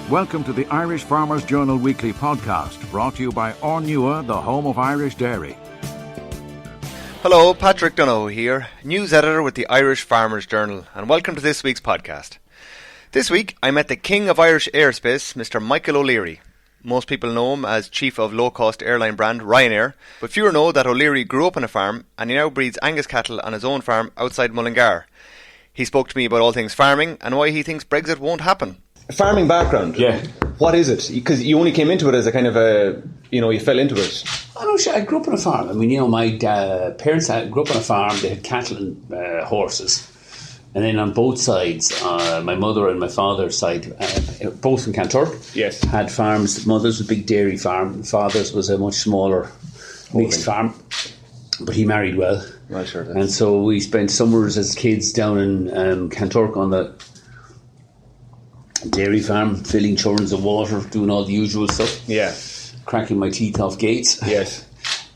Welcome to the Irish Farmers Journal Weekly Podcast, brought to you by Ornua, the home of Irish dairy. Hello, Patrick Donoghue here, news editor with the Irish Farmers Journal, and welcome to this week's podcast. This week, I met the king of Irish airspace, Mr. Michael O'Leary. Most people know him as chief of low-cost airline brand Ryanair, but fewer know that O'Leary grew up on a farm and he now breeds Angus cattle on his own farm outside Mullingar. He spoke to me about all things farming and why he thinks Brexit won't happen. Farming background. Yeah. What is it? Because you only came into it as a kind of a, you fell into it. I grew up on a farm. I mean, my parents grew up on a farm. They had cattle and horses. And then on both sides, my mother and my father's side, both in Kanturk, yes, had farms. Mother's was a big dairy farm. Father's was a much smaller mixed farm. But he married well. Well, sure. And so we spent summers as kids down in Kanturk on the dairy farm, filling churns of water, doing all the usual stuff. Yeah. Cracking my teeth off gates. Yes.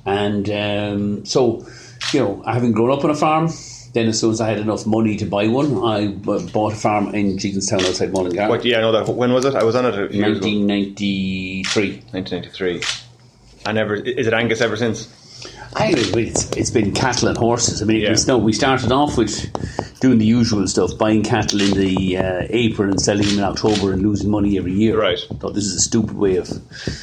And so, having grown up on a farm, then as soon as I had enough money to buy one, I bought a farm in Jigginstown outside Mullingar. I know that. When was it? I was on it a few years ago. 1993. 1993. And is it Angus ever since? It's been cattle and horses. I mean, yeah. We started off with doing the usual stuff, buying cattle in the April and selling them in October and losing money every year. Right. Thought this is a stupid way of.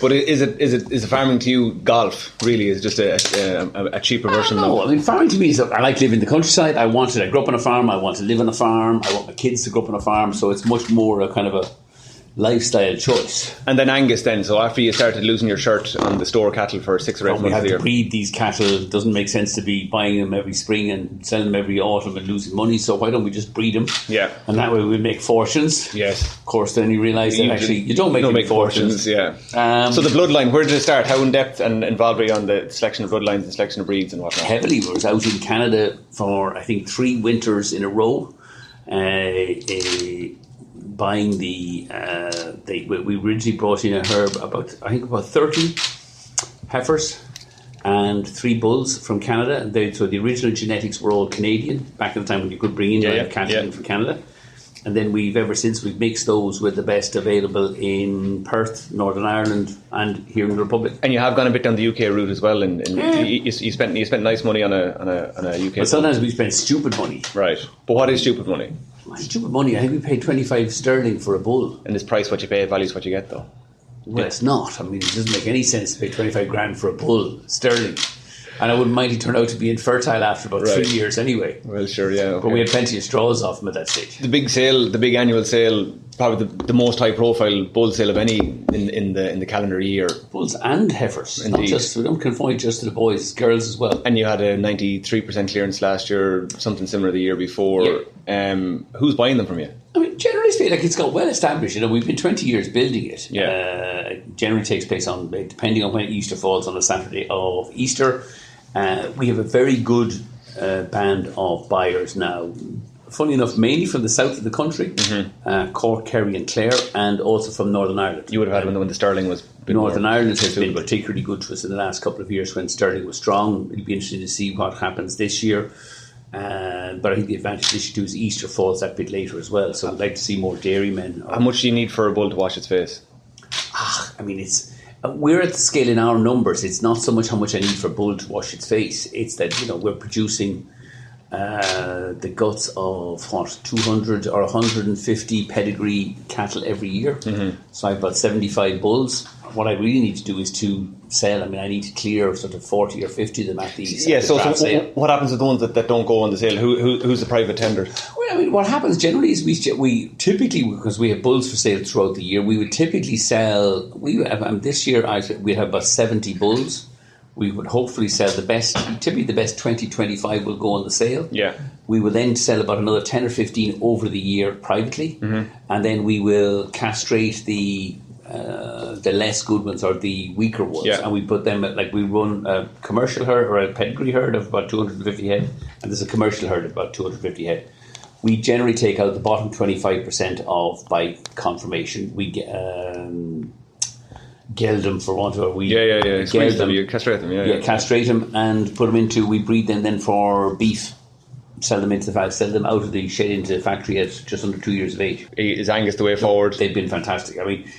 But is farming to you golf? Really, is just a cheaper version? No, I mean, farming to me is I like living in the countryside. I grew up on a farm. I want to live on a farm. I want my kids to grow up on a farm. So it's much more a kind of a lifestyle choice. And then Angus then, so after you started losing your shirt on the store cattle for 6 or 8 months we have a year. to breed these cattle. It doesn't make sense to be buying them every spring and selling them every autumn and losing money, so why don't we just breed them? Yeah. And that way we make fortunes. Yes. Of course, then you realise that actually you don't make fortunes. Yeah. So the bloodline, where did it start? How in depth and involved were you on the selection of bloodlines and selection of breeds and whatnot? Heavily. I was out in Canada for I think 3 winters in a row. Buying we originally brought in a herd about 30 heifers and 3 bulls from Canada. So the original genetics were all Canadian back in the time when you could bring in cattle in from Canada. And then we've mixed those with the best available in Perth, Northern Ireland, and here in the Republic. And you have gone a bit down the UK route as well. You spent nice money on a UK. But sometimes we spend stupid money. Right. But what is stupid money? Stupid money. I think we paid 25 sterling for a bull. And this price what you pay values what you get though. Well, it's not. I mean, it doesn't make any sense to pay 25 grand for a bull sterling. And I wouldn't mind he turned out to be infertile after about 3 years anyway. Well, sure, yeah. Okay. But we had plenty of straws off him at that stage. The big annual sale, probably the most high profile bull sale of any in the calendar year. Bulls and heifers. Indeed. We don't confine just to the boys, girls as well. And you had a 93% clearance last year, something similar the year before. Yeah. Who's buying them from you? I mean, generally speaking, it's got well established. We've been 20 years building it. Yeah. It generally takes place depending on when Easter falls on the Saturday of Easter. We have a very good band of buyers now. Funny enough, mainly from the south of the country, Cork, Kerry and Clare, and also from Northern Ireland. You would have had when the sterling was... Northern Ireland has been particularly good to us in the last couple of years when sterling was strong. It'll be interesting to see what happens this year. But I think the advantage this year too is Easter falls that bit later as well. So I'd like to see more dairymen. How much do you need for a bull to wash its face? I mean, we're at the scale in our numbers. It's not so much how much I need for a bull to wash its face. It's that we're producing the guts of 200 or 150 pedigree cattle every year. So I've about 75 bulls. What I really need to do is to sell. I mean, I need to clear sort of 40 or 50 of them at these. Yeah. So what happens with the ones that don't go on the sale? Who's the private tender? Well, I mean, what happens generally is we typically, because we have bulls for sale throughout the year, we would typically sell. This year we have about 70 bulls. We would hopefully sell typically the best 20, 25 will go on the sale. Yeah. We will then sell about another 10 or 15 over the year privately. And then we will castrate the less good ones or the weaker ones. Yeah. And we put them we run a commercial herd or a pedigree herd of about 250 head. And there's a commercial herd of about 250 head. We generally take out the bottom 25% of by confirmation. We geld them for want of Squeeze them, you castrate them, castrate them and put them into. We breed them then for beef sell them out of the shed into the factory at just under 2 years of age. Is Angus the way forward? They've been fantastic. I mean,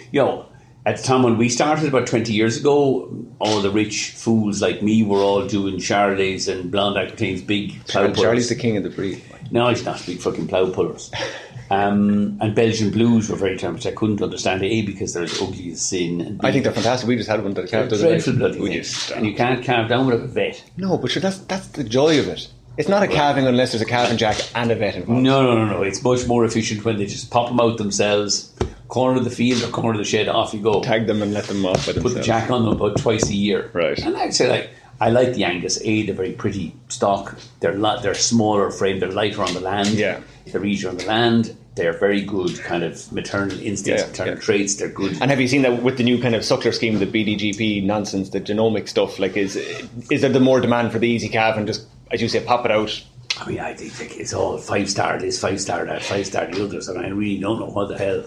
at the time when we started about 20 years ago, all the rich fools like me were all doing Chardonnays and Blonde Aquitaines, big plough pullers. Charlie's the king of the breed. No, he's not, big fucking plough pullers. And Belgian Blues were very tempted. I couldn't understand it, because they're as ugly as sin. And I think they're fantastic. We just had one that carved dreadful bloody things. And you can't carve down with a vet. No, but sure, that's the joy of it. It's not a calving unless there's a calving jack and a vet involved. No. It's much more efficient when they just pop them out themselves. Corner of the field or corner of the shed, off you go. Tag them and let them off by themselves. Put the jack on them about twice a year. Right. And I'd say, I like the Angus. They're very pretty stock. They're smaller frame. They're lighter on the land. Yeah. They're easier on the land. They're very good kind of maternal instincts, maternal traits. They're good. And have you seen that with the new kind of suckler scheme, the BDGP nonsense, the genomic stuff? Like, is there the more demand for the easy calf and just, as you say, pop it out? I mean, I think it's all 5-star this, 5-star that, 5-star the others, and I really don't know what the hell.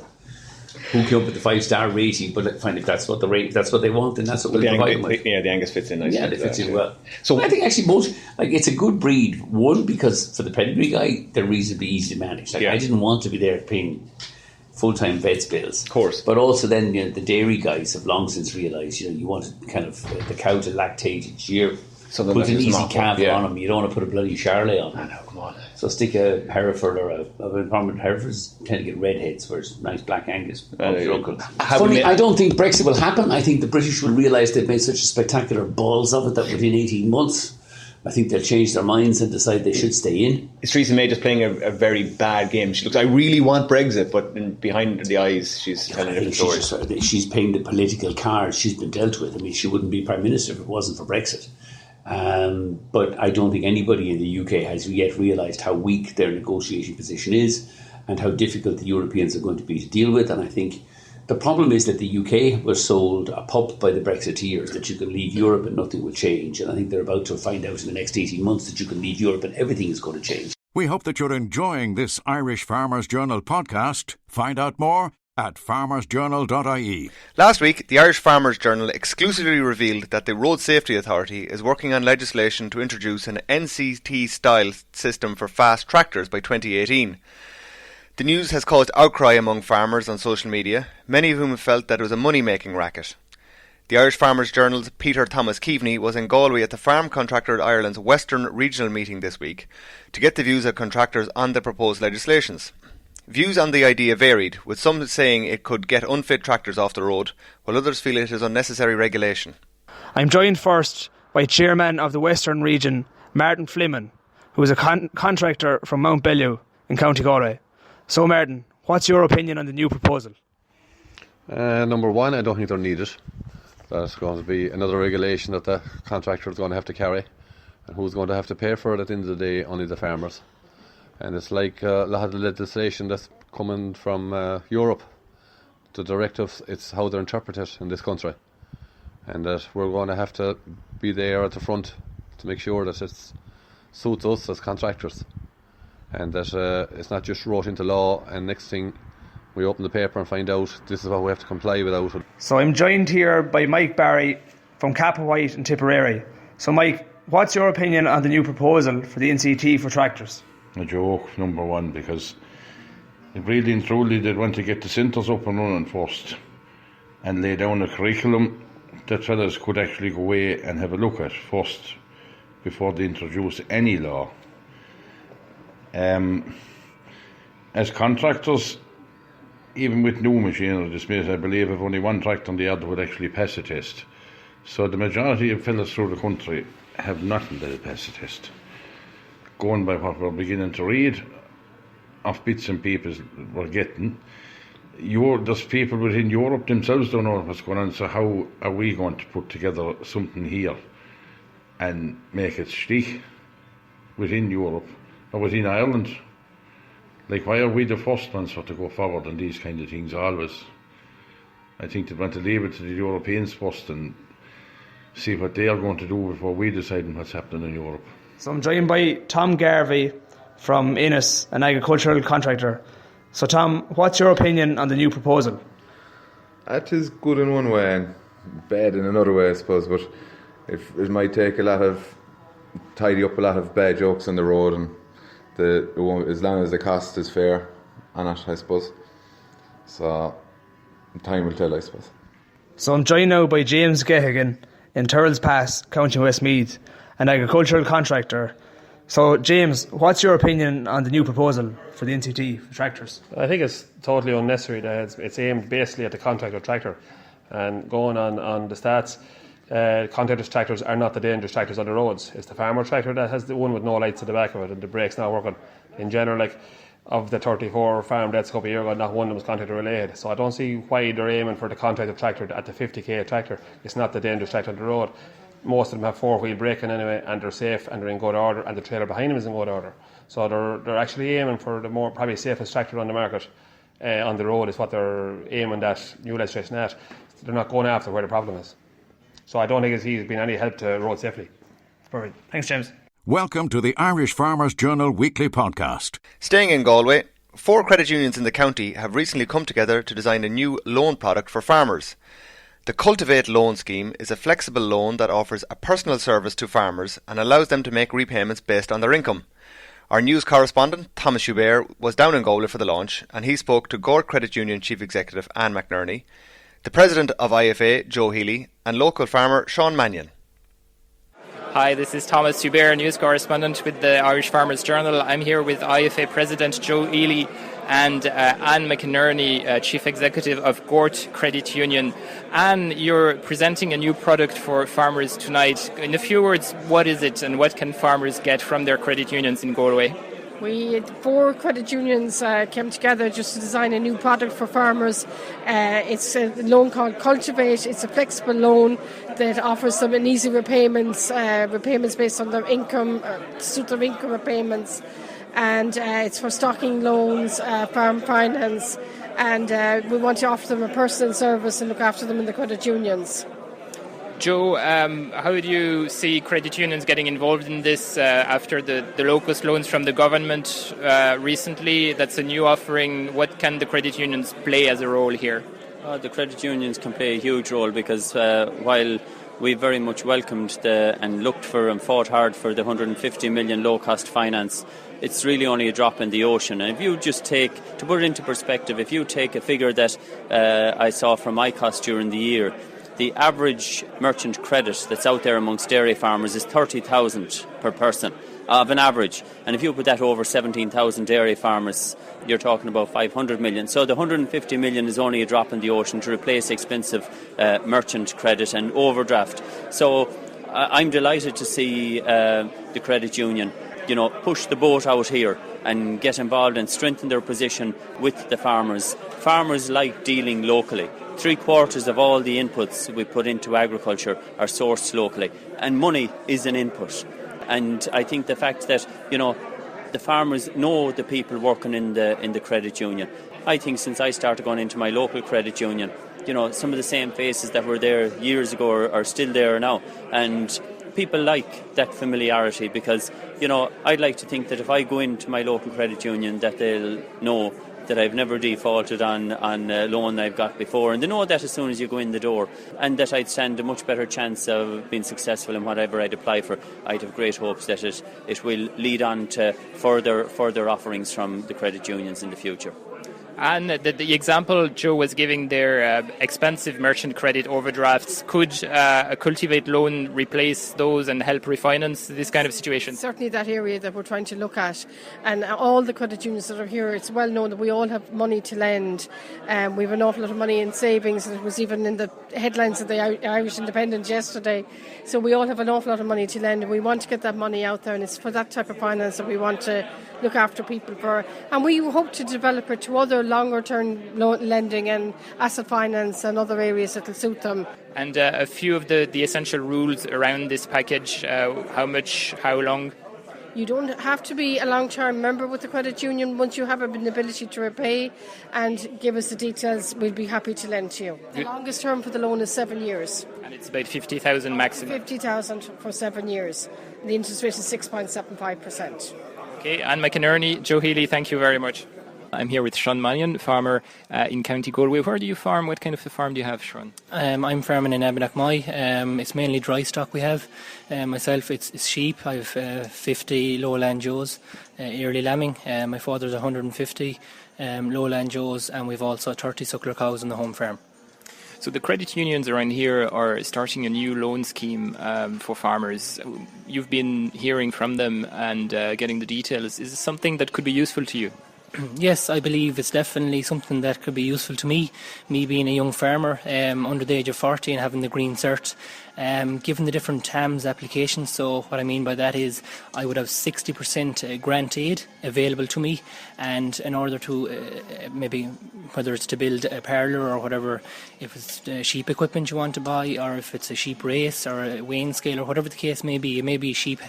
Who came up with the 5-star rating? But fine, if that's what that's what they want, then that's what we'll provide them with. Yeah, the Angus fits in nicely. Yeah, it fits in well. So I think actually it's a good breed. One, because for the pedigree guy, they're reasonably easy to manage. I didn't want to be there paying full-time vets bills, of course. But also then the dairy guys have long since realised you want kind of the cow to lactate each year. So put an easy calf on them. You don't want to put a bloody Charlet on. I know, come on. So stick a Hereford or an Parliament. Herefords tend to get redheads, whereas nice black Angus. Funny, I don't think Brexit will happen. I think the British will realise they've made such a spectacular balls of it that within 18 months, I think they'll change their minds and decide they should stay in. Is Theresa May just playing a very bad game? She looks, I really want Brexit, but behind the eyes, she's telling a different story. She's playing the political cards she's been dealt with. I mean, she wouldn't be Prime Minister if it wasn't for Brexit. But I don't think anybody in the UK has yet realised how weak their negotiating position is and how difficult the Europeans are going to be to deal with. And I think the problem is that the UK was sold a pup by the Brexiteers that you can leave Europe and nothing will change. And I think they're about to find out in the next 18 months that you can leave Europe and everything is going to change. We hope that you're enjoying this Irish Farmers Journal podcast. Find out more at farmersjournal.ie. Last week, the Irish Farmers Journal exclusively revealed that the Road Safety Authority is working on legislation to introduce an NCT-style system for fast tractors by 2018. The news has caused outcry among farmers on social media, many of whom have felt that it was a money-making racket. The Irish Farmers Journal's Peter Thomas Keaveney was in Galway at the Farm Contractor Ireland's Western Regional meeting this week to get the views of contractors on the proposed legislations. Views on the idea varied, with some saying it could get unfit tractors off the road, while others feel it is unnecessary regulation. I'm joined first by Chairman of the Western Region, Martin Fliman, who is a contractor from Mount Bellew in County Galway. So Martin, what's your opinion on the new proposal? Number one, I don't think they're needed. That's going to be another regulation that the contractor is going to have to carry. And who's going to have to pay for it at the end of the day? Only the farmers. And it's like a lot of the legislation that's coming from Europe. The directives, it's how they're interpreted in this country. And that we're going to have to be there at the front to make sure that it suits us as contractors. And that it's not just wrote into law and next thing we open the paper and find out this is what we have to comply without it. So I'm joined here by Mike Barry from Capawhite and Tipperary. So Mike, what's your opinion on the new proposal for the NCT for tractors? A joke, number one, because really and truly they'd want to get the centres up and running first and lay down a curriculum that fellas could actually go away and have a look at first before they introduce any law. As contractors, even with new machinery this minute, I believe if only one tractor on the other would actually pass a test. So the majority of fellas through the country have nothing that'll pass a test. Going by what we're beginning to read of bits and pieces we're getting, there's people within Europe themselves don't know what's going on, so how are we going to put together something here and make it stick within Europe or within Ireland? Like, why are we the first ones to go forward on these kind of things always? I think they want to leave it to the Europeans first and see what they are going to do before we decide what's happening in Europe. So I'm joined by Tom Garvey from Innis, an agricultural contractor. So Tom, what's your opinion on the new proposal? It is good in one way and bad in another way, I suppose, but it might take tidy up a lot of bad jokes on the road and it won't, as long as the cost is fair on it, I suppose. So time will tell, I suppose. So I'm joined now by James Geoghegan in Turles Pass, County Westmeath, an agricultural contractor. So James, what's your opinion on the new proposal for the NCT for tractors? I think it's totally unnecessary. That it's aimed basically at the contractor tractor. And going on the stats, contractors' tractors are not the dangerous tractors on the roads. It's the farmer tractor that has the one with no lights at the back of it and the brakes not working. In general, like of the 34 farm deaths a couple of years ago, not one of them was contractor related. So I don't see why they're aiming for the contractor tractor at the 50k tractor. It's not the dangerous tractor on the road. Most of them have four-wheel braking anyway, and they're safe and they're in good order, and the trailer behind them is in good order. So they're actually aiming for the more probably safest tractor on the market on the road is what they're aiming that new legislation at. They're not going after where the problem is. So I don't think he's been any help to road safety. Perfect. Thanks, James. Welcome to the Irish Farmers Journal weekly podcast. Staying in Galway, 4 credit unions in the county have recently come together to design a new loan product for farmers. The Cultivate loan scheme is a flexible loan that offers a personal service to farmers and allows them to make repayments based on their income. Our news correspondent, Thomas Hubert, was down in Galway for the launch, and he spoke to Gore Credit Union Chief Executive Anne McNerney, the President of IFA, Joe Healy, and local farmer Sean Mannion. Hi, this is Thomas Hubert, news correspondent with the Irish Farmers Journal. I'm here with IFA President Joe Healy and Anne McNerney, Chief Executive of Gort Credit Union. Anne, you're presenting a new product for farmers tonight. In a few words, what is it and what can farmers get from their credit unions in Galway? We 4 credit unions came together just to design a new product for farmers. It's a loan called Cultivate. It's a flexible loan that offers them an easy repayments based on their income, suit their income repayments. And it's for stocking loans, farm finance, and we want to offer them a personal service and look after them in the credit unions. Joe, how do you see credit unions getting involved in this after the locust loans from the government recently? That's a new offering. What can the credit unions play as a role here? The credit unions can play a huge role because while we very much welcomed and looked for and fought hard for the 150 million low-cost finance, it's really only a drop in the ocean. And if you just to put it into perspective, if you take a figure that I saw from ICOS during the year, the average merchant credit that's out there amongst dairy farmers is 30,000 per person of an average. And if you put that over 17,000 dairy farmers, you're talking about 500 million. So the 150 million is only a drop in the ocean to replace expensive merchant credit and overdraft. So I'm delighted to see the credit union, push the boat out here and get involved and strengthen their position with the farmers. Farmers like dealing locally. 3/4 of all the inputs we put into agriculture are sourced locally, and money is an input. And I think the fact that the farmers know the people working in the credit union. I think since I started going into my local credit union, some of the same faces that were there years ago are still there now, and people like that familiarity because I'd like to think that if I go into my local credit union that they'll know that I've never defaulted on a loan I've got before, and they know that as soon as you go in the door, and that I'd stand a much better chance of being successful in whatever I'd apply for. I'd have great hopes that it will lead on to further offerings from the credit unions in the future. And the example Joe was giving there, expensive merchant credit overdrafts, could a Cultivate loan replace those and help refinance this kind of situation? Certainly that area that we're trying to look at. And all the credit unions that are here, it's well known that we all have money to lend. We have an awful lot of money in savings. It was even in the headlines of the Irish Independent yesterday. So we all have an awful lot of money to lend, and we want to get that money out there, and it's for that type of finance that we want to look after people for. And we hope to develop it to other longer term lending and asset finance and other areas that will suit them. And a few of the essential rules around this package, how much, how long? You don't have to be a long-term member with the credit union. Once you have an ability to repay and give us the details, we'll be happy to lend to you. The longest term for the loan is 7 years. And it's about 50,000 maximum? 50,000 for 7 years. The interest rate is 6.75%. Okay, Anne McInerney, Joe Healy, thank you very much. I'm here with Sean Mannion, farmer in County Galway. Where do you farm? What kind of a farm do you have, Sean? I'm farming in Abenakmoy. It's mainly dry stock we have. Myself, it's sheep. I have 50 lowland Joes, early lambing. My father's 150 lowland Joes, and we've also 30 suckler cows on the home farm. So the credit unions around here are starting a new loan scheme for farmers. You've been hearing from them and getting the details. Is this something that could be useful to you? Yes, I believe it's definitely something that could be useful to me being a young farmer under the age of 40 and having the green cert. Given the different TAMS applications, so what I mean by that is I would have 60% grant aid available to me, and in order to maybe, whether it's to build a parlour or whatever, if it's sheep equipment you want to buy, or if it's a sheep race or a weighing scale or whatever the case may be, it may be a sheep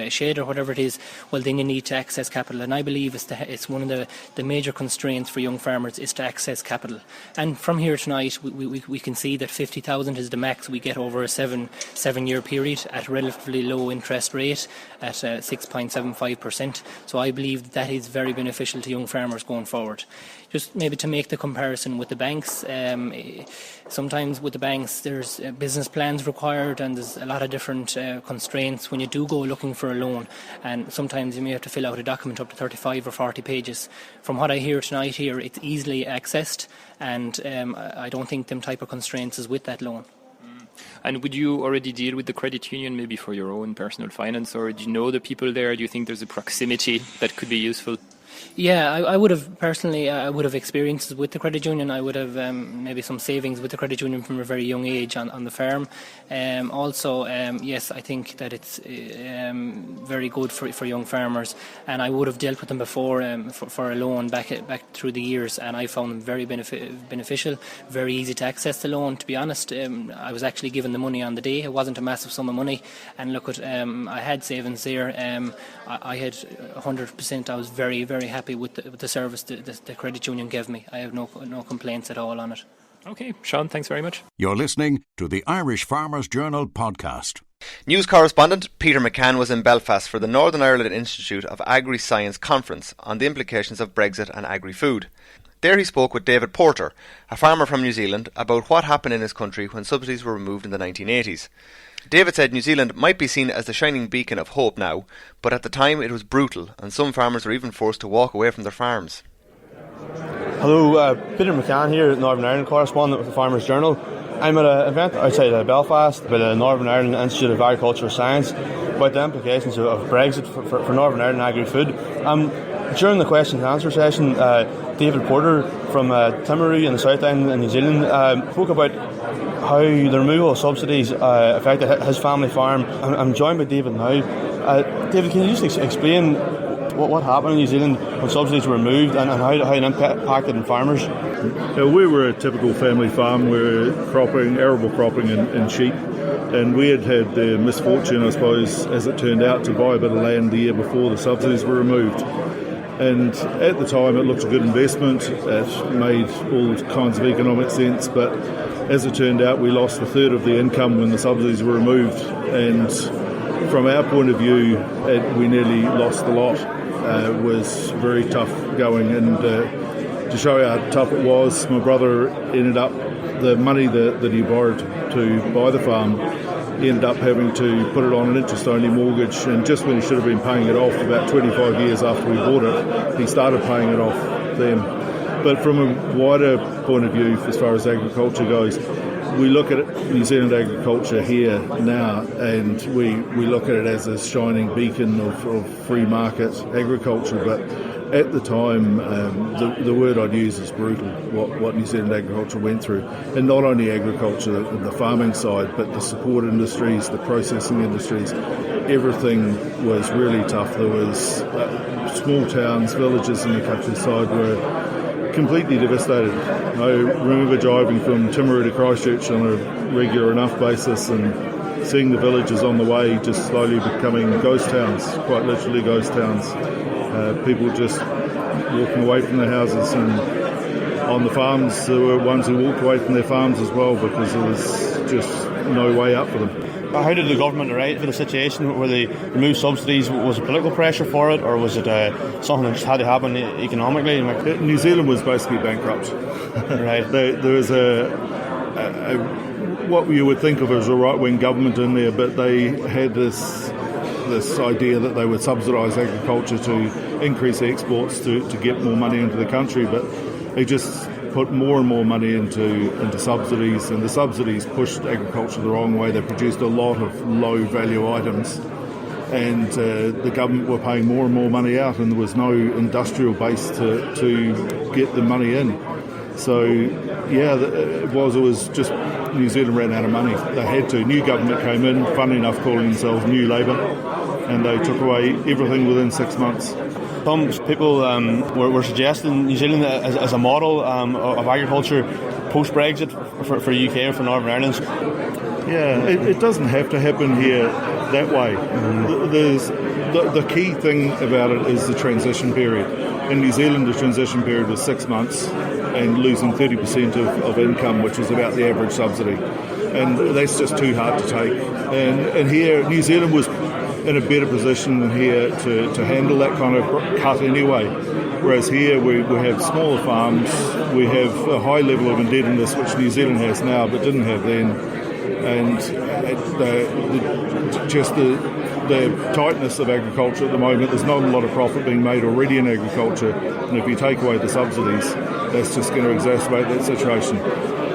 shed or whatever it is, well then you need to access capital, and I believe it's one of the major constraints for young farmers is to access capital. And from here tonight we can see that 50,000 is the max we get over a seven-year period at a relatively low interest rate at 6.75%. So I believe that is very beneficial to young farmers going forward. Just maybe to make the comparison with the banks, sometimes with the banks there's business plans required, and there's a lot of different constraints when you do go looking for a loan, and sometimes you may have to fill out a document up to 35 or 40 pages. From what I hear tonight here, it's easily accessed, and I don't think them type of constraints is with that loan. And would you already deal with the credit union maybe for your own personal finance, or do you know the people there? Do you think there's a proximity that could be useful? Yeah, I would have personally. I would have experiences with the credit union. I would have maybe some savings with the credit union from a very young age on the farm. Also, yes, I think that it's very good for young farmers, and I would have dealt with them before for a loan back through the years, and I found them very beneficial, very easy to access the loan. To be honest, I was actually given the money on the day. It wasn't a massive sum of money, and look at I had savings there. I had 100%. I was very, very happy with the service the credit union gave me. I have no complaints at all on it. Okay, Sean, thanks very much. You're listening to the Irish Farmers Journal podcast. News correspondent Peter McCann was in Belfast for the Northern Ireland Institute of Agri-Science conference on the implications of Brexit and agri-food. There he spoke with David Porter, a farmer from New Zealand, about what happened in his country when subsidies were removed in the 1980s. David said New Zealand might be seen as the shining beacon of hope now, but at the time it was brutal, and some farmers were even forced to walk away from their farms. Hello, Peter McCann here, Northern Ireland correspondent with the Farmers Journal. I'm at an event outside Belfast by the Northern Ireland Institute of Agricultural Science about the implications of Brexit for Northern Ireland agri-food. During the question and answer session, David Porter from Timaru in the South Island in New Zealand spoke about how the removal of subsidies affected his family farm. I'm joined by David now. David, can you just explain what happened in New Zealand when subsidies were removed and how it impacted on farmers? We were a typical family farm. We were arable cropping and sheep, and we had the misfortune, I suppose, as it turned out, to buy a bit of land the year before the subsidies were removed. And at the time it looked a good investment. It made all kinds of economic sense, but as it turned out we lost a third of the income when the subsidies were removed, and from our point of view we nearly lost the lot. It was very tough going, and to show how tough it was, my brother ended up, the money that he borrowed to buy the farm, he ended up having to put it on an interest-only mortgage, and just when he should have been paying it off about 25 years after we bought it, he started paying it off then. But from a wider point of view, as far as agriculture goes, we look at New Zealand agriculture here now, and we look at it as a shining beacon of free market agriculture. But at the time, the word I'd use is brutal, what New Zealand agriculture went through. And not only agriculture, the farming side, but the support industries, the processing industries, everything was really tough. There was small towns, villages in the countryside were completely devastated. I remember driving from Timaru to Christchurch on a regular enough basis and seeing the villages on the way just slowly becoming ghost towns, quite literally ghost towns. People just walking away from their houses, and on the farms there were ones who walked away from their farms as well because there was just no way out for them. How did the government arrive at a situation where they removed subsidies? Was it political pressure for it, or was it something that just had to happen economically? New Zealand was basically bankrupt. Right. There was what you would think of as a right-wing government in there, but they had this idea that they would subsidise agriculture to increase exports to get more money into the country, but they just put more and more money into subsidies, and the subsidies pushed agriculture the wrong way. They produced a lot of low-value items, and the government were paying more and more money out, and there was no industrial base to get the money in. So, yeah, it was just New Zealand ran out of money. They had to. New government came in, funny enough, calling themselves New Labour, and they took away everything within 6 months. Some people were suggesting New Zealand as a model of agriculture post-Brexit for the UK or for Northern Ireland. Yeah, it doesn't have to happen here that way. The key thing about it is the transition period. In New Zealand, the transition period was 6 months and losing 30% of income, which was about the average subsidy. And that's just too hard to take. And here, New Zealand was in a better position than here to handle that kind of cut anyway. Whereas here we have smaller farms, we have a high level of indebtedness, which New Zealand has now but didn't have then. And the tightness of agriculture at the moment, there's not a lot of profit being made already in agriculture, and if you take away the subsidies, that's just going to exacerbate that situation.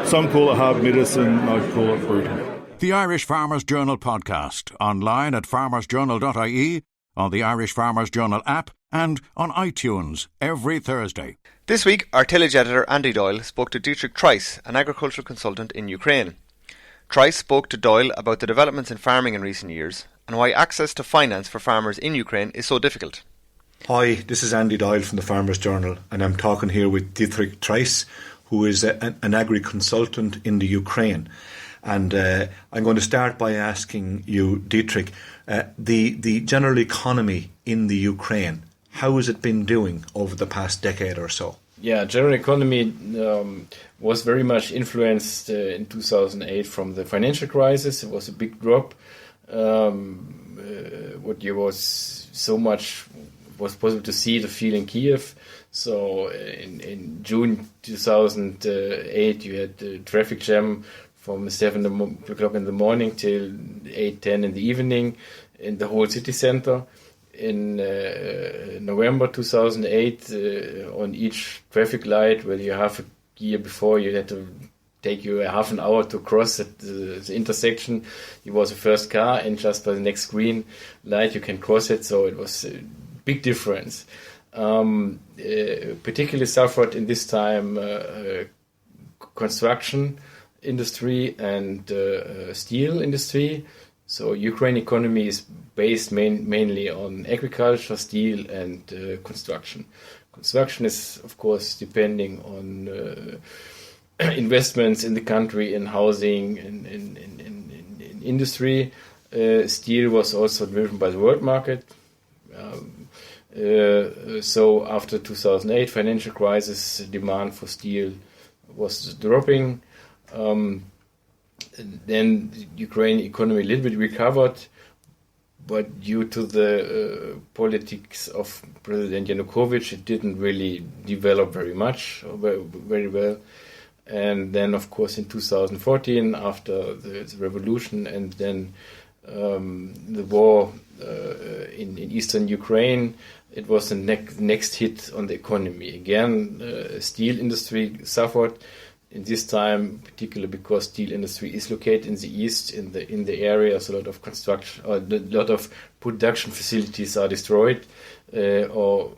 Some call it hard medicine, I'd call it brutal. The Irish Farmers Journal podcast, online at farmersjournal.ie, on the Irish Farmers Journal app, and on iTunes every Thursday. This week, our tillage editor Andy Doyle spoke to Dietrich Trice, an agricultural consultant in Ukraine. Trice spoke to Doyle about the developments in farming in recent years and why access to finance for farmers in Ukraine is so difficult. Hi, this is Andy Doyle from the Farmers Journal, and I'm talking here with Dietrich Trice, who is an agri-consultant in the Ukraine. And I'm going to start by asking you, Dietrich, the general economy in the Ukraine, how has it been doing over the past decade or so? Yeah, general economy was very much influenced in 2008 from the financial crisis. It was a big drop. What you was so much was possible to see, to feel in Kiev. So in June 2008, you had the traffic jam from 7 o'clock in the morning till 8:10 in the evening in the whole city center. In November 2008, on each traffic light, where you have a year before, you had to take you a half an hour to cross the intersection. You was the first car, and just by the next green light, you can cross it. So it was a big difference. Particularly suffered in this time construction industry and steel industry. So Ukraine economy is based mainly on agriculture, steel, and construction. Construction is, of course, depending on investments in the country, in housing, in industry. Steel was also driven by the world market. So after 2008 financial crisis, demand for steel was dropping. Then the Ukraine economy a little bit recovered, but due to the politics of President Yanukovych, it didn't really develop very much, or very well. And then, of course, in 2014, after the revolution and then the war in eastern Ukraine, it was the next hit on the economy. Again, steel industry suffered. In this time, particularly because steel industry is located in the east, in the areas, a lot of construction, or a lot of production facilities are destroyed or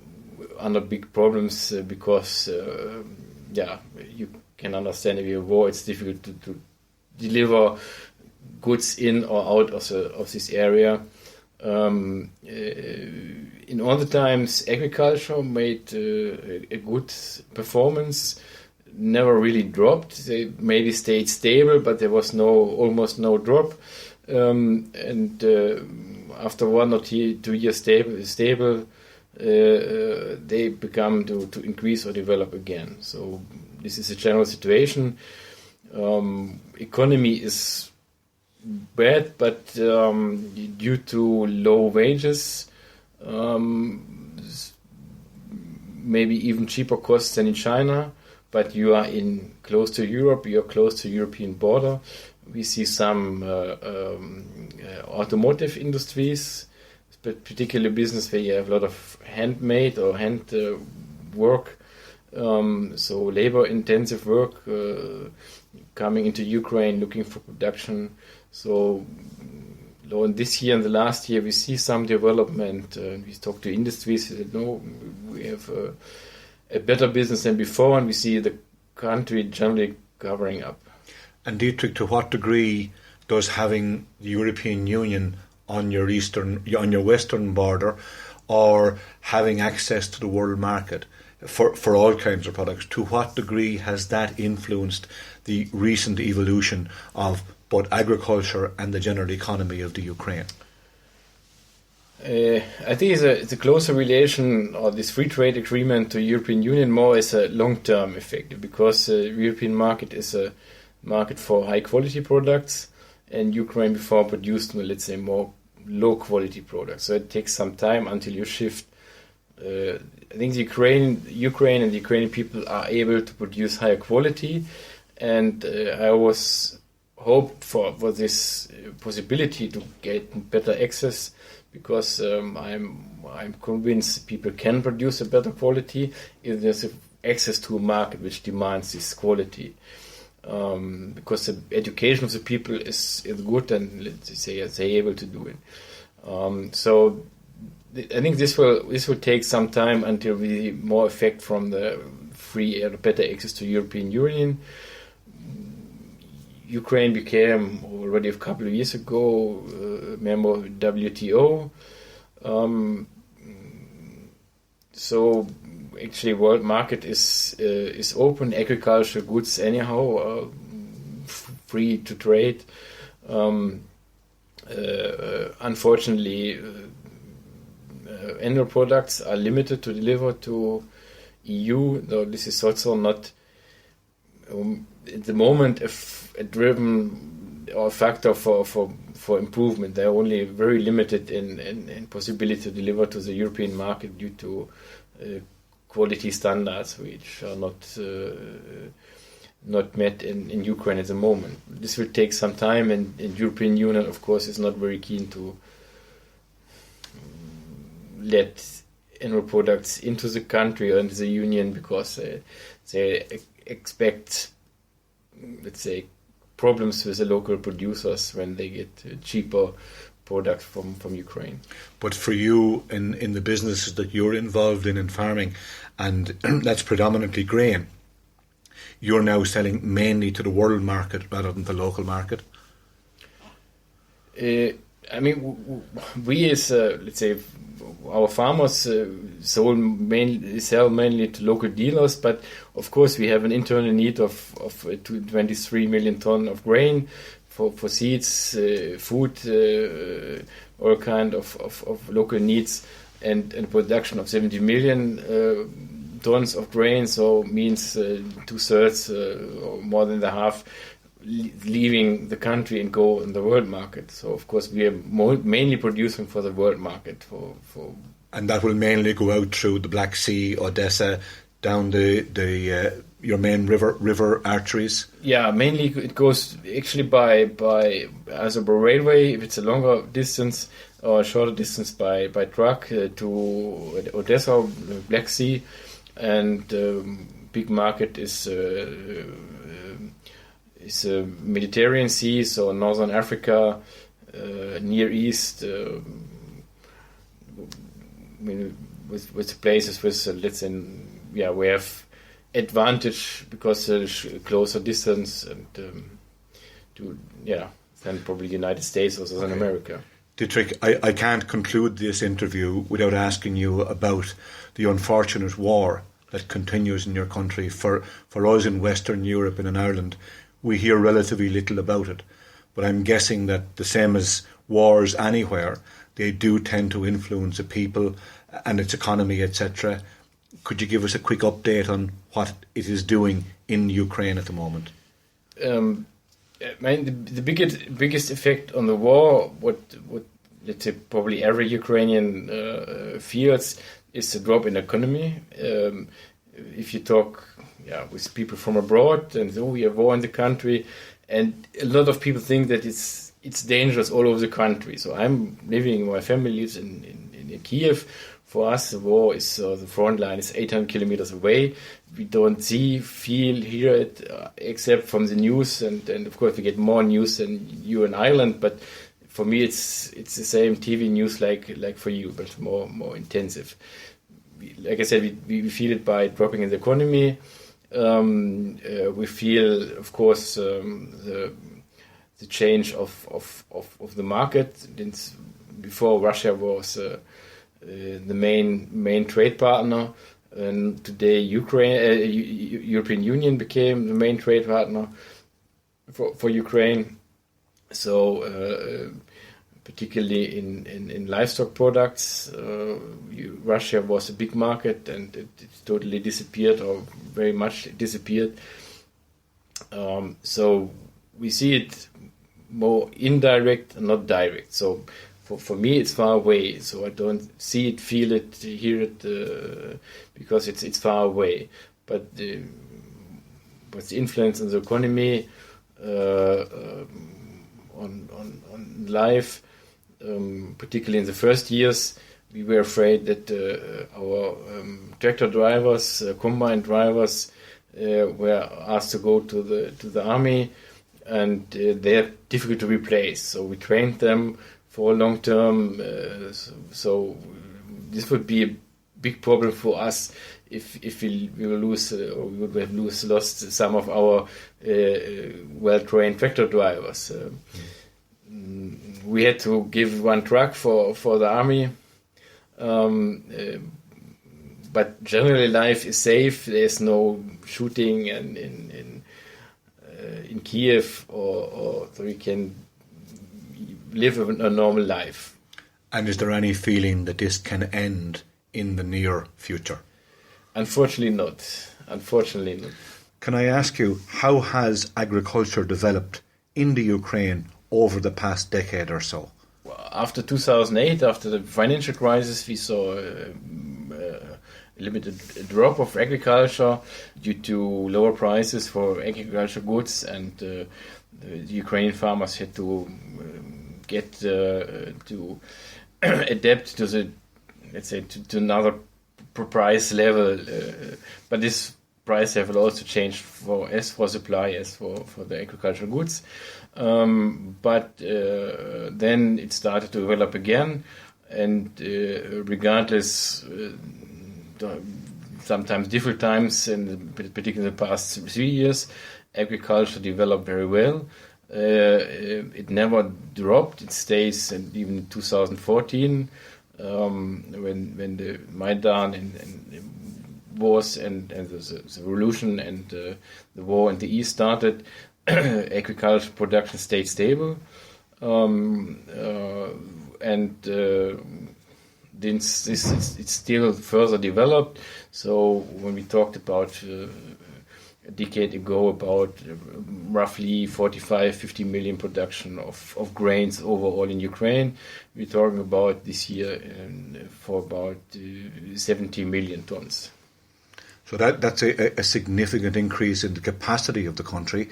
under big problems because, you can understand if you have war, it's difficult to deliver goods in or out of this area. In all the times, agriculture made a good performance. Never really dropped. They maybe stayed stable, but there was almost no drop. And after 1 or 2 years stable, they become to increase or develop again. So this is a general situation. Economy is bad, but due to low wages, maybe even cheaper costs than in China, but you are close to Europe, you are close to European border. We see some automotive industries, but particularly business where you have a lot of handmade or hand work, so labor-intensive work coming into Ukraine looking for production. So this year and the last year we see some development. We talk to industries, they said, no, we have a better business than before, and we see the country generally covering up. And Dietrich, to what degree does having the European Union on your western border, or having access to the world market for all kinds of products, to what degree has that influenced the recent evolution of both agriculture and the general economy of the Ukraine? I think it's a closer relation, or this free trade agreement to European Union more as a long-term effect, because the European market is a market for high-quality products, and Ukraine before produced, let's say, more low-quality products. So it takes some time until you shift. I think the Ukraine and the Ukrainian people are able to produce higher quality, and I always hope for this possibility to get better access, because I'm convinced people can produce a better quality if there's access to a market which demands this quality. Because the education of the people is good, and let's say they're able to do it. So I think this will take some time until we see more effect from the free or better access to European Union. Ukraine became already a couple of years ago a member of WTO. So actually, world market is open. Agricultural goods anyhow are free to trade. Unfortunately, animal products are limited to deliver to EU. Though this is also not at the moment a driven or factor for improvement. They are only very limited in possibility to deliver to the European market due to quality standards which are not met in Ukraine at the moment. This will take some time, and the European Union, of course, is not very keen to let animal products into the country or into the Union, because they expect, let's say, problems with the local producers when they get cheaper products from Ukraine. But for you, in the businesses that you're involved in farming, and that's predominantly grain, you're now selling mainly to the world market rather than the local market? I mean, we as, let's say, our farmers sell mainly to local dealers, but of course we have an internal need of 23 million ton of grain for seeds, food, all kind of local needs, and production of 70 million tons of grain, so means 2/3 or more than the half leaving the country and go in the world market. So of course we are mainly producing for the world market. And that will mainly go out through the Black Sea, Odessa, down your main river arteries? Yeah, mainly it goes actually by either by railway if it's a longer distance, or a shorter distance by truck to Odessa, Black Sea, and big market is Mediterranean Sea, so Northern Africa, Near East. With places with let's say, we have advantage because closer distance and than probably United States or Southern America. Dietrich, I can't conclude this interview without asking you about the unfortunate war that continues in your country. For us in Western Europe and in Ireland, we hear relatively little about it. But I'm guessing that the same as wars anywhere, they do tend to influence a people and its economy, etc. Could you give us a quick update on what it is doing in Ukraine at the moment? The biggest effect on the war, what let's say probably every Ukrainian feels, is the drop in economy. If you talk with people from abroad, and we have war in the country, and a lot of people think that it's dangerous all over the country. So my family lives in Kiev. For us, the war is the front line is 800 kilometers away. We don't feel, hear it, except from the news, and of course we get more news than you in Ireland. But for me, it's the same TV news like for you, but more intensive. Like I said, we feel it by dropping in the economy. We feel, of course, the change of the market. Before, Russia was the main trade partner, and today European Union became the main trade partner for Ukraine. So particularly in livestock products, Russia was a big market, and it totally disappeared, or very much disappeared. So we see it more indirect and not direct. So for me, it's far away. So I don't see it, feel it, hear it, because it's far away. But what's the influence on the economy, on life, particularly in the first years, we were afraid that our tractor drivers, combine drivers, were asked to go to the army, and they're difficult to replace. So we trained them for long term. So this would be a big problem for us if we will lose, or we would have lost some of our well-trained tractor drivers. We had to give one truck for the army, but generally life is safe. There's no shooting in Kiev, or so we can live a normal life. And is there any feeling that this can end in the near future? Unfortunately not. Can I ask you, how has agriculture developed in the Ukraine over the past decade or so? Well, after 2008, after the financial crisis, we saw a limited drop of agriculture due to lower prices for agricultural goods, and the Ukrainian farmers had to get to adapt to the, let's say, to another price level. But this price level also changed for supply as for the agricultural goods. But then it started to develop again, and regardless, sometimes different times, particularly in the past 3 years, agriculture developed very well. It never dropped. It stays, and even in 2014, when the Maidan and wars and the revolution and the war in the east started, agriculture production stayed stable, and this it's still further developed. So when we talked about a decade ago about roughly 45-50 million production of grains overall in Ukraine, we're talking about this year for about 70 million tons. So that's a significant increase in the capacity of the country.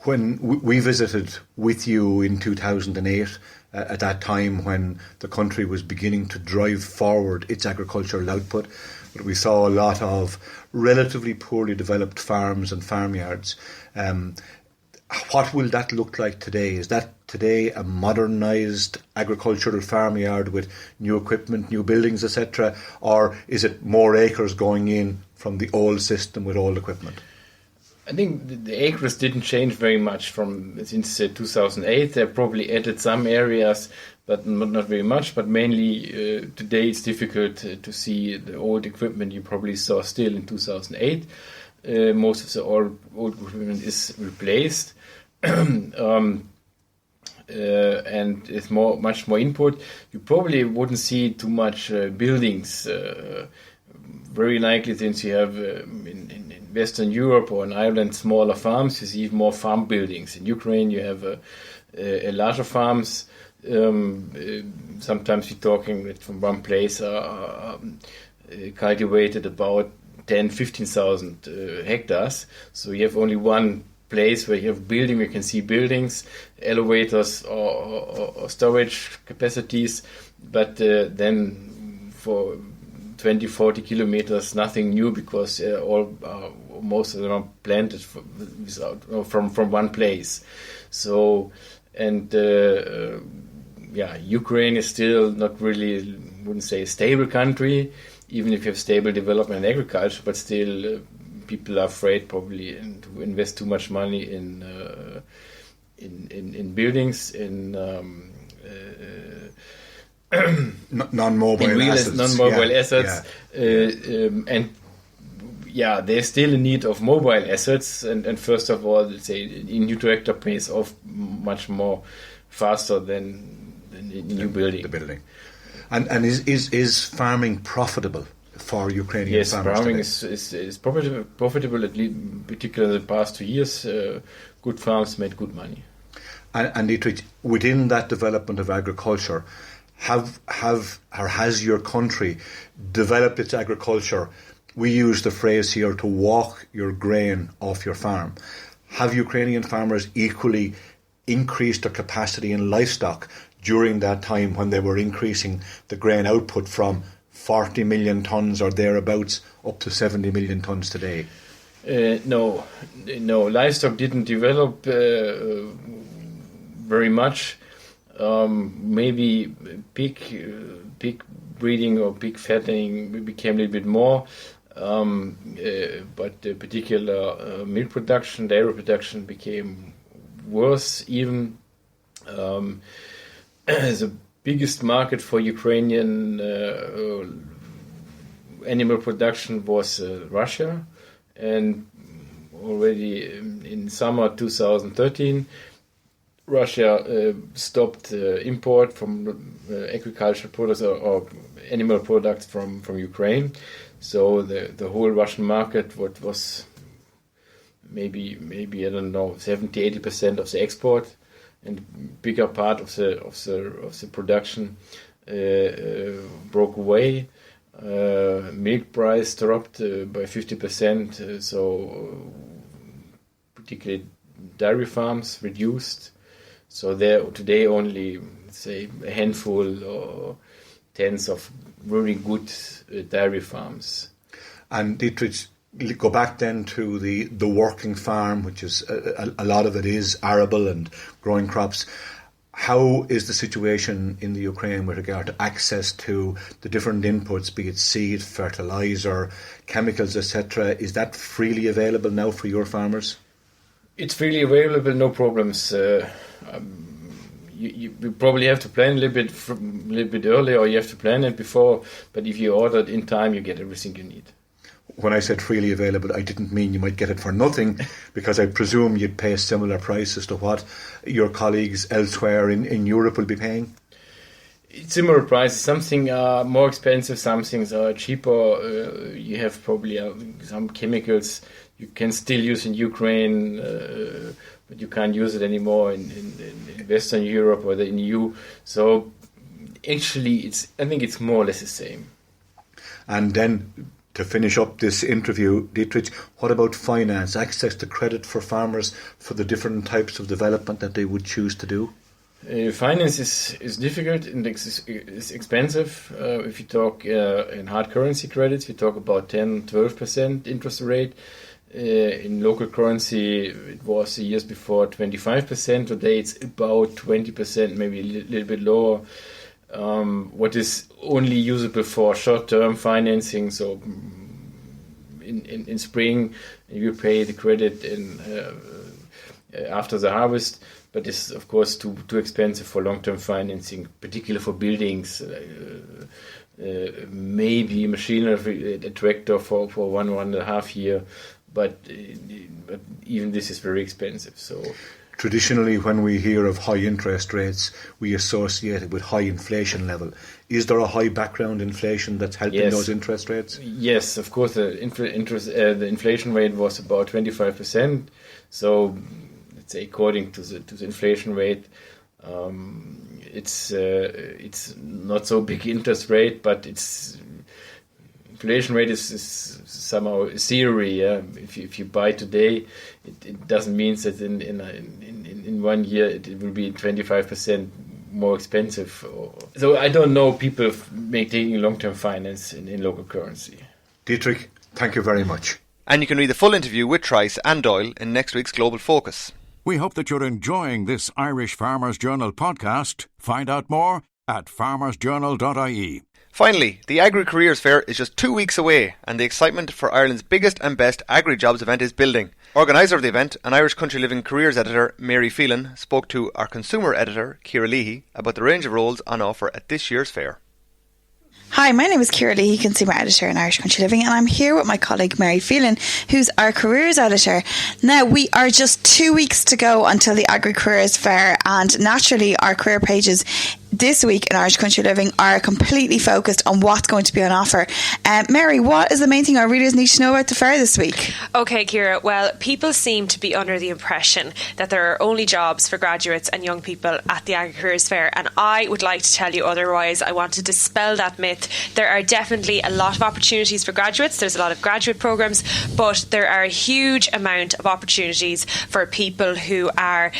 When we visited with you in 2008, at that time when the country was beginning to drive forward its agricultural output, we saw a lot of relatively poorly developed farms and farmyards. What will that look like today? Is that today a modernised agricultural farmyard with new equipment, new buildings, etc., or is it more acres going in from the old system with old equipment? I think the acres didn't change very much since 2008. They probably added some areas, but not very much. But mainly today it's difficult to see the old equipment you probably saw still in 2008. Most of the old equipment is replaced. And it's much more input. You probably wouldn't see too much buildings very likely, since you have in Western Europe or in Ireland smaller farms, you see more farm buildings. In Ukraine, you have a larger farms. Sometimes we're talking that from one place cultivated about 10,000-15,000 hectares. So you have only one place where you have building, where you can see buildings, elevators or storage capacities, but then for 20-40 kilometers nothing new, because most of them are planted from one place. So Ukraine is still not really, wouldn't say a stable country, even if you have stable development in agriculture, but still people are afraid probably to invest too much money in buildings, in non-mobile assets. And there's still a need of mobile assets, and first of all, let's say a new tractor pays off much more faster than a new building. The building. And is farming profitable for Ukrainian farmers? Yes, farming is profitable, at least, particularly in the past 2 years. Good farms made good money. And Dietrich, within that development of agriculture, has your country developed its agriculture? We use the phrase here, to walk your grain off your farm. Have Ukrainian farmers equally increased their capacity in livestock during that time when they were increasing the grain output from 40 million tonnes or thereabouts up to 70 million tonnes today? No, livestock didn't develop very much. Maybe pig breeding or pig fattening became a little bit more, but the particular milk production, dairy production became worse even. The biggest market for Ukrainian animal production was Russia, and already in summer 2013 Russia stopped import from agricultural products or animal products from Ukraine. So the whole Russian market, what was maybe I don't know, 70-80% of the export, and bigger part of the production broke away. Milk price dropped by 50%. So particularly dairy farms reduced. So there today only, say, a handful or tens of really good dairy farms. And Dietrich, go back then to the working farm, which is a lot of it is arable and growing crops. How is the situation in the Ukraine with regard to access to the different inputs, be it seed, fertilizer, chemicals, etc.? Is that freely available now for your farmers? It's freely available, no problems. You probably have to plan a little bit earlier, or you have to plan it before. But if you order it in time, you get everything you need. When I said freely available, I didn't mean you might get it for nothing, because I presume you'd pay similar prices to what your colleagues elsewhere in Europe will be paying. It's similar prices. Some things are more expensive, some things are cheaper. You have probably some chemicals you can still use in Ukraine, but you can't use it anymore in Western Europe or the EU. So actually, I think it's more or less the same. And then, to finish up this interview, Dietrich, what about finance, access to credit for farmers for the different types of development that they would choose to do? Finance is difficult and it's expensive. If you talk in hard currency credits, we talk about 10-12% interest rate. In local currency, it was the years before 25%. Today it's about 20%, maybe a little bit lower. What is only usable for short-term financing. So in spring, you pay the credit after the harvest, but it's of course too expensive for long-term financing, particularly for buildings. Maybe machinery, a tractor for 1.5 year, but even this is very expensive. So Traditionally, when we hear of high interest rates, we associate it with high inflation level. Is there a high background inflation that's helping those interest rates? Yes, of course. The inflation rate was about 25%. So, let's say according to the inflation rate, it's not so big interest rate, but inflation rate is somehow a theory. Yeah? If you buy today, it doesn't mean that in 1 year it will be 25% more expensive. So I don't know people taking long-term finance in local currency. Dietrich, thank you very much. And you can read the full interview with Trice and Doyle in next week's Global Focus. We hope that you're enjoying this Irish Farmers Journal podcast. Find out more at farmersjournal.ie. Finally, the Agri-Careers Fair is just 2 weeks away, and the excitement for Ireland's biggest and best agri-jobs event is building. Organiser of the event, an Irish Country Living careers editor, Mary Phelan, spoke to our consumer editor, Ciara Leahy, about the range of roles on offer at this year's fair. Hi, my name is Ciara Leahy, consumer editor in Irish Country Living, and I'm here with my colleague Mary Phelan, who's our careers editor. Now, we are just 2 weeks to go until the Agri-Careers Fair, and naturally our career pages this week in Irish Country Living are completely focused on what's going to be on offer. Mary, what is the main thing our readers need to know about the fair this week? Okay, Ciara, well, people seem to be under the impression that there are only jobs for graduates and young people at the Agri-Careers Fair, and I would like to tell you otherwise. I want to dispel that myth. There are definitely a lot of opportunities for graduates. There's a lot of graduate programmes, but there are a huge amount of opportunities for people who are,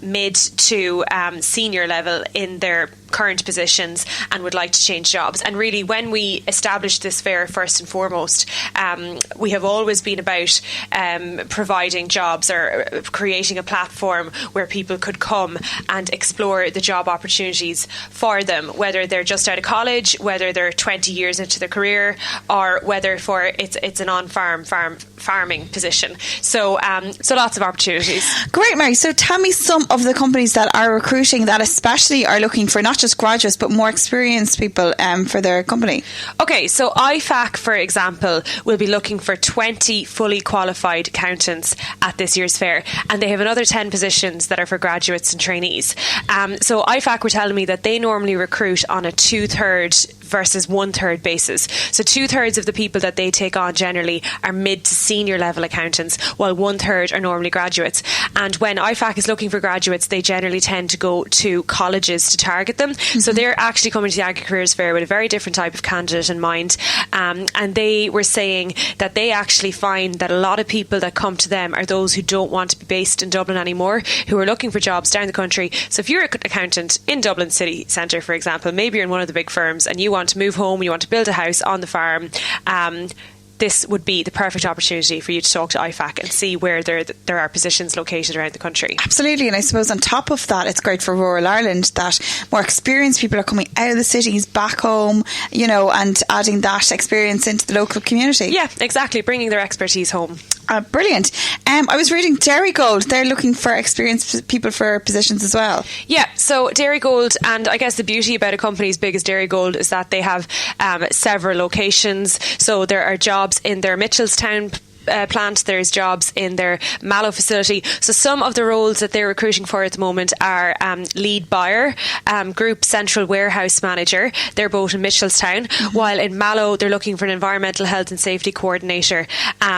mid to senior level in their current positions and would like to change jobs. And really, when we established this fair, first and foremost, we have always been about providing jobs or creating a platform where people could come and explore the job opportunities for them, whether they're just out of college, whether they're 20 years into their career, or whether it's an on-farm farming position. So lots of opportunities. Great, Mary. So tell me some of the companies that are recruiting that especially are looking for not just graduates but more experienced people for their company. Okay, so IFAC, for example, will be looking for 20 fully qualified accountants at this year's fair, and they have another 10 positions that are for graduates and trainees. So IFAC were telling me that they normally recruit on a 2/3 versus 1/3 basis. So 2/3 of the people that they take on generally are mid to senior level accountants, while 1/3 are normally graduates. And when IFAC is looking for graduates, they generally tend to go to colleges to target them. So they're actually coming to the Agri-Careers Fair with a very different type of candidate in mind. And they were saying that they actually find that a lot of people that come to them are those who don't want to be based in Dublin anymore, who are looking for jobs down the country. So if you're an accountant in Dublin city centre, for example, maybe you're in one of the big firms and you want to move home, you want to build a house on the farm, this would be the perfect opportunity for you to talk to IFAC and see where there are positions located around the country. Absolutely, and I suppose on top of that, it's great for rural Ireland that more experienced people are coming out of the cities back home, and adding that experience into the local community. Yeah, exactly, bringing their expertise home. Brilliant. I was reading Dairy Gold. They're looking for experienced people for positions as well. Yeah, so Dairy Gold, and I guess the beauty about a company as big as Dairy Gold is that they have several locations. So there are jobs in their Mitchellstown plant, there's jobs in their Mallow facility. So some of the roles that they're recruiting for at the moment are lead buyer, group central warehouse manager. They're both in Mitchellstown, while in Mallow they're looking for an environmental health and safety coordinator.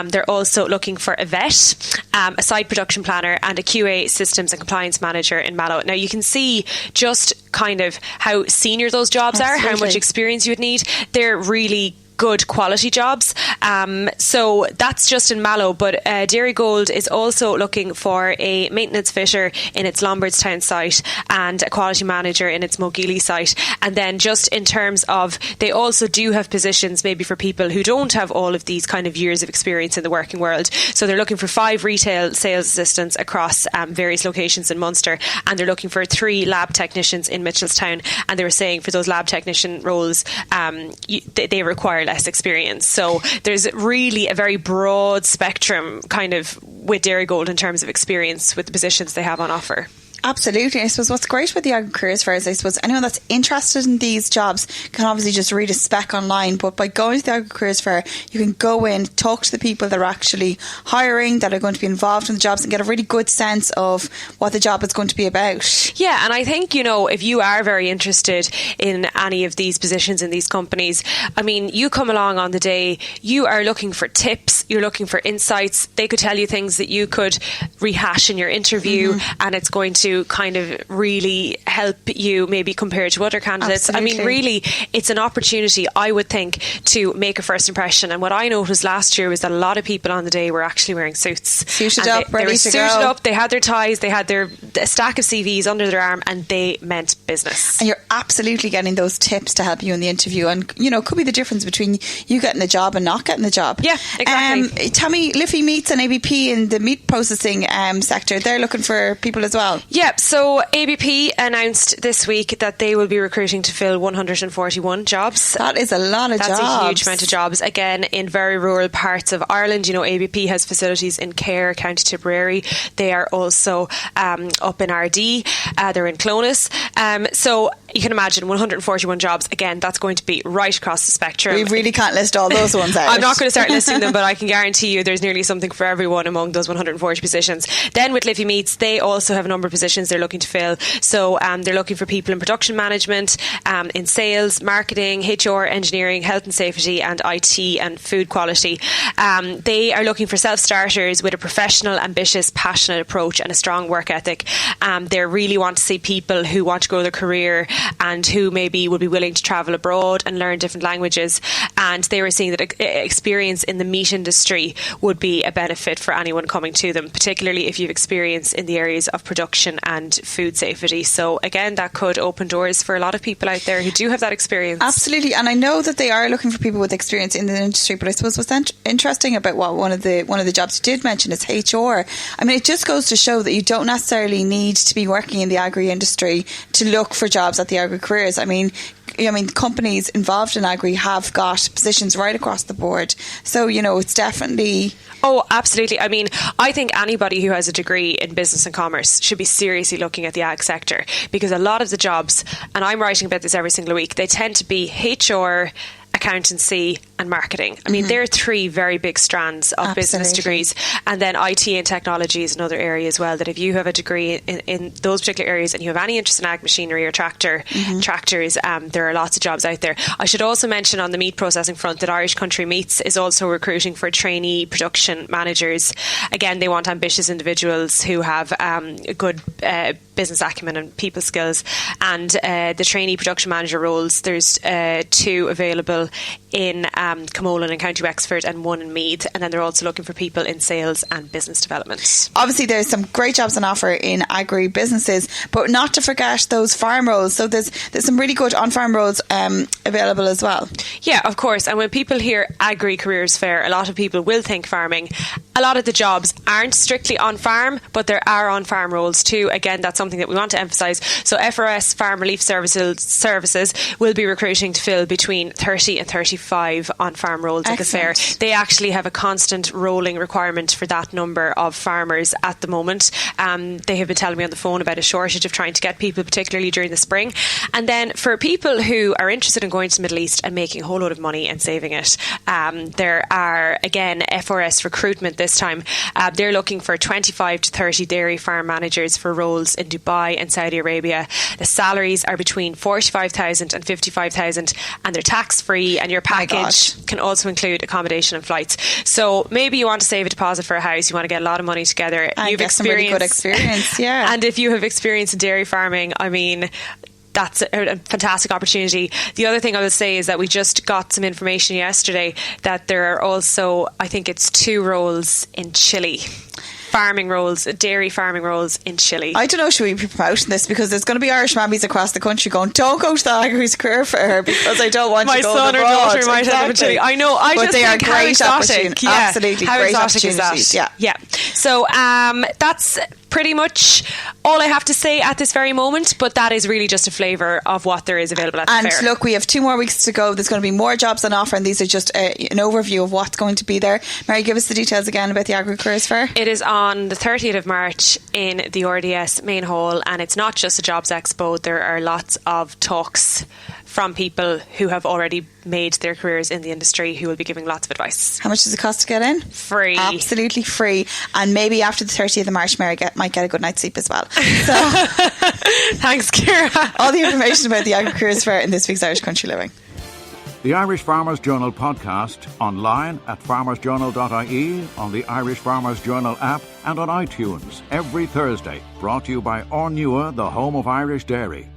They're also looking for a vet, a site production planner, and a QA systems and compliance manager in Mallow. Now you can see just kind of how senior those jobs are, how much experience you would need. They're really good quality jobs. So that's just in Mallow, but Dairy Gold is also looking for a maintenance fitter in its Lombardstown site and a quality manager in its Mogeely site. And then just in terms of, they also do have positions maybe for people who don't have all of these kind of years of experience in the working world. So they're looking for 5 retail sales assistants across various locations in Munster, and they're looking for 3 lab technicians in Mitchellstown. And they were saying for those lab technician roles, they require less experience. So there's really a very broad spectrum kind of with Dairy Gold in terms of experience with the positions they have on offer. Absolutely. I suppose what's great about the Agri-Careers Fair is, I suppose, anyone that's interested in these jobs can obviously just read a spec online, but by going to the Agri-Careers Fair, you can go in, talk to the people that are actually hiring, that are going to be involved in the jobs, and get a really good sense of what the job is going to be about. Yeah, and I think, if you are very interested in any of these positions in these companies, I mean, you come along on the day, you are looking for tips, you're looking for insights. They could tell you things that you could rehash in your interview, and it's going to kind of really help you maybe compared to other candidates. Absolutely. I mean, really, it's an opportunity, I would think, to make a first impression. And what I noticed last year was that a lot of people on the day were actually wearing suits. Suited up, they ready were to suited go. up, they had their ties, they had a stack of CVs under their arm, and they meant business. And you're absolutely getting those tips to help you in the interview, and it could be the difference between you getting the job and not getting the job. Yeah, exactly. Tell me, Liffey Meats and ABP in the meat processing sector, they're looking for people as well. Yeah, so ABP announced this week that they will be recruiting to fill 141 jobs. That is a lot of jobs. That's a huge amount of jobs. Again, in very rural parts of Ireland. ABP has facilities in Cahir, County Tipperary. They are also up in RD. They're in Clones. So you can imagine 141 jobs. Again, that's going to be right across the spectrum. We really can't list all those ones out. I'm not going to start listing them, but I can guarantee you there's nearly something for everyone among those 140 positions. Then with Liffey Meats, they also have a number of positions they're looking to fill. So they're looking for people in production management, in sales, marketing, HR, engineering, health and safety, and IT and food quality. They are looking for self-starters with a professional, ambitious, passionate approach and a strong work ethic. They really want to see people who want to grow their career and who maybe would be willing to travel abroad and learn different languages. And they were seeing that experience in the meat industry would be a benefit for anyone coming to them, particularly if you've experience in the areas of production and food safety. So again, that could open doors for a lot of people out there who do have that experience. Absolutely. And I know that they are looking for people with experience in the industry, but I suppose what's interesting about what one of the jobs you did mention is HR. I mean, it just goes to show that you don't necessarily need to be working in the agri industry to look for jobs at the Agri-Careers. I mean, companies involved in agri have got positions right across the board. So, it's definitely... Oh, absolutely. I mean, I think anybody who has a degree in business and commerce should be seriously looking at the ag sector, because a lot of the jobs, and I'm writing about this every single week, they tend to be HR, accountancy and marketing. I mean, there are three very big strands of business degrees, and then IT and technology is another area as well, that if you have a degree in those particular areas and you have any interest in ag machinery or tractors, there are lots of jobs out there. I should also mention on the meat processing front that Irish Country Meats is also recruiting for trainee production managers. Again, they want ambitious individuals who have good business acumen and people skills. And the trainee production manager roles, there's two available in Camolan and County Wexford and one in Meath, and then they're also looking for people in sales and business development. Obviously there's some great jobs on offer in agri businesses, but not to forget those farm roles. So there's some really good on-farm roles available as well. Yeah, of course. And when people hear Agri-Careers Fair, a lot of people will think farming. A lot of the jobs aren't strictly on farm, but there are on-farm roles too. Again, that's something that we want to emphasise. So FRS Farm Relief Services will be recruiting to fill between 30 and 35 on-farm roles at the fair. They actually have a constant rolling requirement for that number of farmers at the moment. They have been telling me on the phone about a shortage of trying to get people, particularly during the spring. And then for people who are interested in going to the Middle East and making a whole load of money and saving it, there are, again, FRS recruitment this time. They're looking for 25 to 30 dairy farm managers for roles in Dubai and Saudi Arabia. The salaries are between 45,000 and 55,000, and they're tax-free, and your package can also include accommodation and flights. So maybe you want to save a deposit for a house, you want to get a lot of money together. You've get some really good experience, yeah. And if you have experience in dairy farming, I mean, that's a fantastic opportunity. The other thing I would say is that we just got some information yesterday that there are also, I think it's 2 roles in Chile. Farming roles, dairy farming roles in Chile. I don't know, should we be promoting this? Because there's going to be Irish mammies across the country going, don't go to the Agri-Careers Fair because I don't want my to go son abroad. or daughter might end up in Chile. I know, I but just they think are how great exotic. opportunities. Yeah. Absolutely, how great exotic opportunities. is that? Yeah. So that's pretty much all I have to say at this very moment, but that is really just a flavour of what there is available at the fair. And look, we have 2 more weeks to go. There's going to be more jobs on offer, and these are just an overview of what's going to be there. Mary, give us the details again about the Agri-Careers Fair. It is on the 30th of March in the RDS main hall, and it's not just a jobs expo. There are lots of talks from people who have already made their careers in the industry who will be giving lots of advice. How much does it cost to get in? Free. Absolutely free. And maybe after the 30th of March, Mary might get a good night's sleep as well. So, thanks, Ciara. All the information about the Agri-Careers Fair in this week's Irish Country Living. The Irish Farmers Journal podcast online at farmersjournal.ie, on the Irish Farmers Journal app and on iTunes every Thursday. Brought to you by Ornua, the home of Irish dairy.